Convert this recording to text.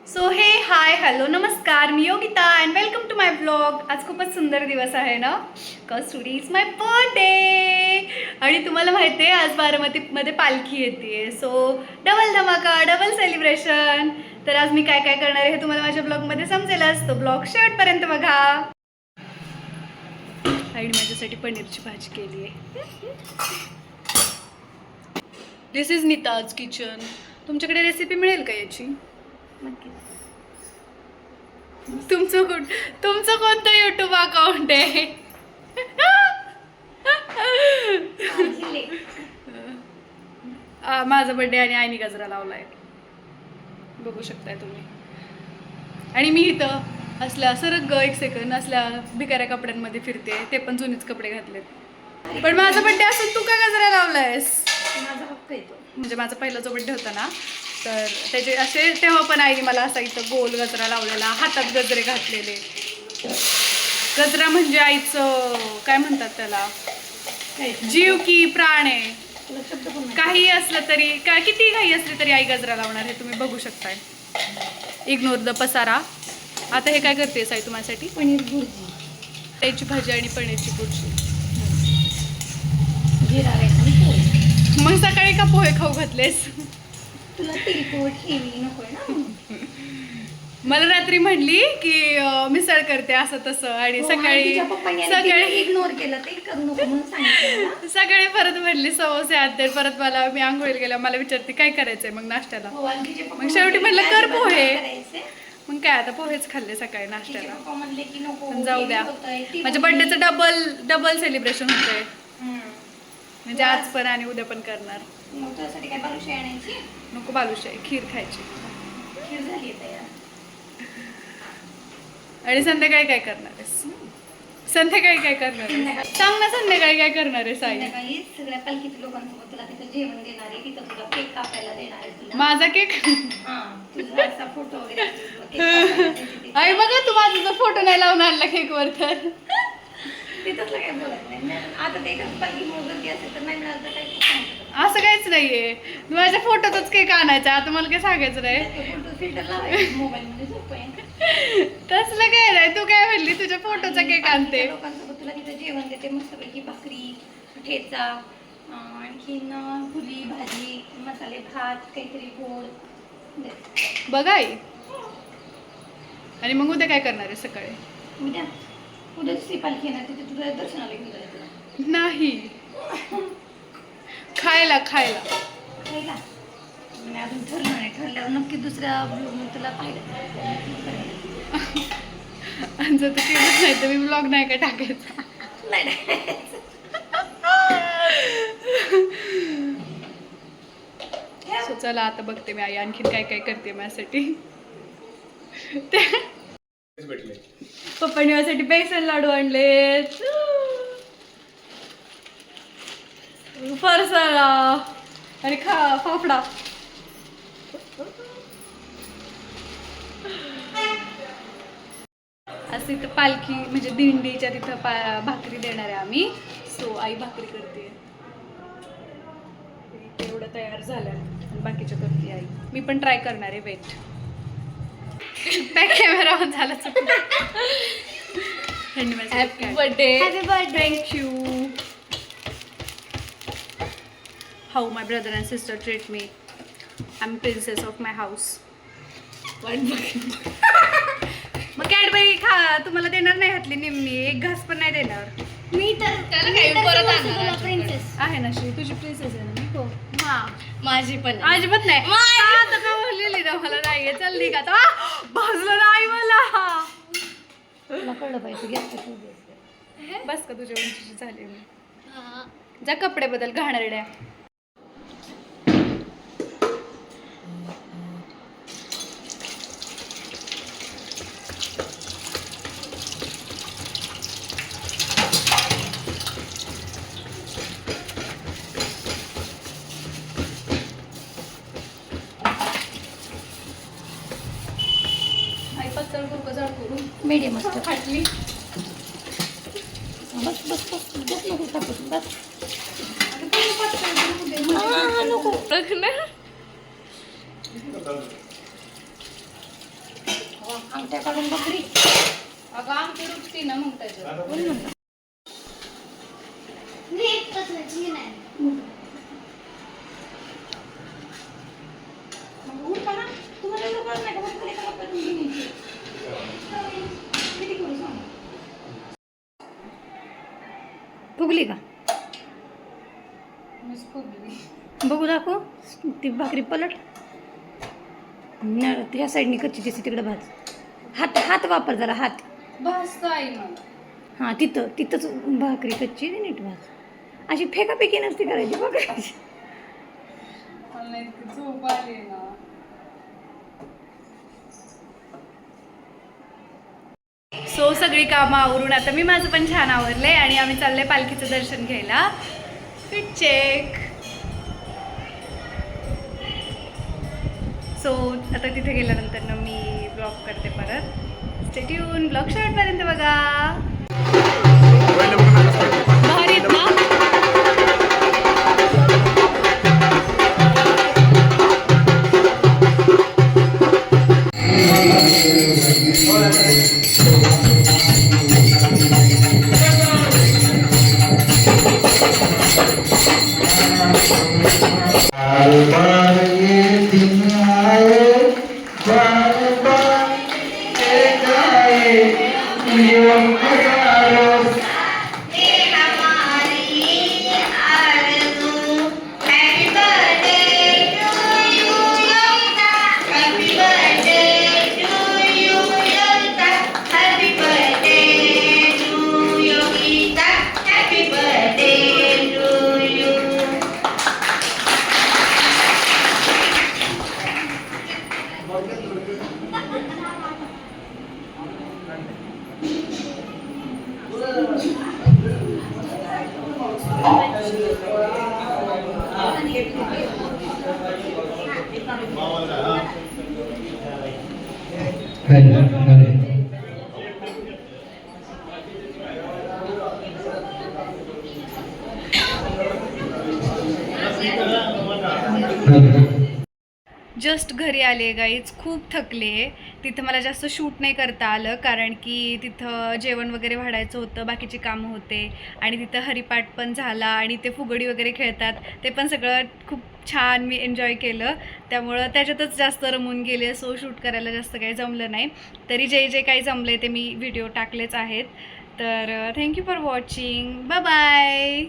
So हे hi hello नमस्कार, मी Yogita and welcome to my blog. आज खूपच सुंदर दिवस आहे ना, because today is my birthday. आणि तुम्हाला माहिती आहे आज बारामतीमध्ये पालखी येते. सो डबल धमाका, डबल सेलिब्रेशन. तर आज मी काय काय करणार आहे हे तुम्हाला माझ्या ब्लॉगमध्ये समजेलच. तो ब्लॉग शेवटपर्यंत बघा. आईने माझ्यासाठी पनीरची भाजी केली आहे. दिस इज नीताज किचन. तुमच्याकडे रेसिपी मिळेल का याची? तुमचं कोणतं यूट्यूब अकाउंट आहे? माझा बर्थडे आणि आईने गजरा लावलाय, बघू शकताय तुम्ही. आणि मी इथं असल्या सरग एक सेकंड असल्या भिकाऱ्या कपड्यांमध्ये फिरते, ते पण जुनेच कपडे घातलेत. पण माझा बर्थडे असून तू का गजरा लावलायस? माझा हक्क येतो. म्हणजे माझा पहिला जो बर्थडे होता ना, तर त्याचे असे तेव्हा पण आईने मला असा इथं गोल गजरा लावलेला, हातात गजरे घातलेले. गजरा म्हणजे आईचं काय म्हणतात त्याला, जीव की प्राण आहे. काही असलं तरी काय, किती काही असली तरी आई गजरा लावणार हे तुम्ही बघू शकताय. इग्नोर द पसारा. आता हे काय करतेस आई तुम्हासाठी? पनीर भुर्जी, त्याची भाजी आणि पनीरची भुर्जी. जिरा राईस आणि पोळी. मग सकाळी का पोहे खाऊ घातलेस? तुला तेलकट हेवी नकोय ना. मला रात्री म्हणली की मिसळ करते असं तसं, आणि सकाळी इग्नोर केलं, ते करू नको म्हणून सांगितलं. सकाळी परत म्हणली समोसे आणते. परत मला, मी आंघोळीला गेल्या मला विचारते काय करायचंय मग नाश्त्याला. मग शेवटी म्हणलं कर पोहे. मग काय आता पोहेच खाल्ले सकाळी नाश्त्याला. पण जाऊ द्या, माझ्या बर्थडेचं डबल सेलिब्रेशन होतंय. म्हणजे आज पण आणि उद्या पण करणार. काय बालुशाही आणायची? नको बालुशाही, खीर खायची. खीर झाली तयार. आणि संध्याकाळी काय करणार आहेस? संध्याकाळी काय करणार आहेस? सांग ना, संध्याकाळी काय करणार आहेस आई? संध्याकाळी सगळ्या पालखीच्या लोकांसोबत तुला तिथं जेवण देणार आहे, तिथं तुला केक कापायला देणार आहे. तुला माझा केक? तुझा असा फोटो वगैरे. आई बघा, तू माझा फोटो नाही लावून आणला केकवर तर. तिथं काय बोलत नाही. आता ते एकच पालखी गर्दी असेल तर नाही मिळालं तर काय असं काहीच नाहीये. माझ्या फोटोचाच केक आणायचा. आता मला काय सांगायचं नाही. तसलं काय नाही. तू काय म्हणली तुझ्या फोटोचा केक आणते. लोकांसोबत तुला तिथं जेवण देते, मस्तपैकी भाकरी, ठेचा, आणखीन फुली भाजी, मसाले भात, काहीतरी गोड बघा आई. आणि मग उद्या काय करणार आहे सकाळी? उद्या दुसरी पालखी येणार, तिथे तुझ्या दर्शनाला घेऊन जायचं. नाही, खायला खायला खायला मी अजून ठरलं नाही. ठरल्यावर नक्की दुसऱ्या तुला पाहिलं. जर तर केलंच नाही तर मी ब्लॉग नाही काय टाकायचा. सो चला आता बघते मी आई आणखीन काय काय करते माझ्यासाठी. पप्पांनी माझ्यासाठी बेसन लाडू आणले, फरसाणा आणि फाफडा. असं इथं पालखी म्हणजे दिंडीच्या तिथं भाकरी देणार आहे आम्ही. सो आई भाकरी करते. एवढं तयार झालं आणि बाकीच्या करते आई. मी पण ट्राय करणार आहे. वेट, बॅक कॅमेरा ऑन झाला. Happy birthday. Thank you. How my brother and sister treat me. I am princess of my house. मग कॅडबरी खा, तुम्हाला देणार नाही हातली निम्मी, एक घास पण नाही देणार. मी तर त्याला काही परत आणणार. प्रिन्सेस आहे ना श्री, तुझी प्रिन्सेस आहे ना. हो, माझी पण अजिबात नाही. आता का बोललेली ना मला नाहीये. चल निघ आता. भाजलं नाही मला. तुला कळलं पाहिजे. गॅस बस का तुझ्या उंचीची झाली मी. जा कपडे बदल घाणेरड्या. मीडियम असतं. फाटली. बस बस बस बस नको टाकू बस. नको. आमच्या काढून बकरी अगं आमची रुचती ना मग त्याच्यात. कोण म्हणलं? मग उठा ना. तुम्हाला एवढं कळत नाही का? बकरी एका कपातून घेऊन यायची. किती करू सांग? फुगली का? मीच फुगली. बघू दाखव ती भाकरी पलट. ह्या साईडनी कच्ची दिसते तिकडे भात. हात हात वापर जरा हात. भाजतं आई मग. हां तिथंच भाकरी कच्ची आहे नीट भात. अशी फेकाफेकी नसती करायची भाकरीची. मला इतकी झोप आली ना. सो सगळी कामं आवरून आता मी माझं पण छान आवरलंय आणि आम्ही चाललंय पालखीचं दर्शन घ्यायला. Fit check. सो आता तिथे गेल्यानंतर ना मी ब्लॉग करते परत. Stay tune. ब्लॉग शेवटपर्यंत बघा. भारी आहेत ना? जस्ट घरी आले गाईज. खूप थकले. तिथं मला जास्त शूट नाही करता आलं कारण की तिथं जेवण वगैरे वाढायचं होतं, बाकीची कामं होते आणि तिथं हरिपाठ पण झाला आणि ते फुगडी वगैरे खेळतात ते पण सगळं खूप छान मी एन्जॉय केलं. त्यामुळं त्याच्यातच जास्त रमून गेले. सो शूट करायला जास्त काही जमलं नाही. तरी जे काही जमले ते मी व्हिडिओ टाकलेच आहेत. तर thank you for watching. Bye bye.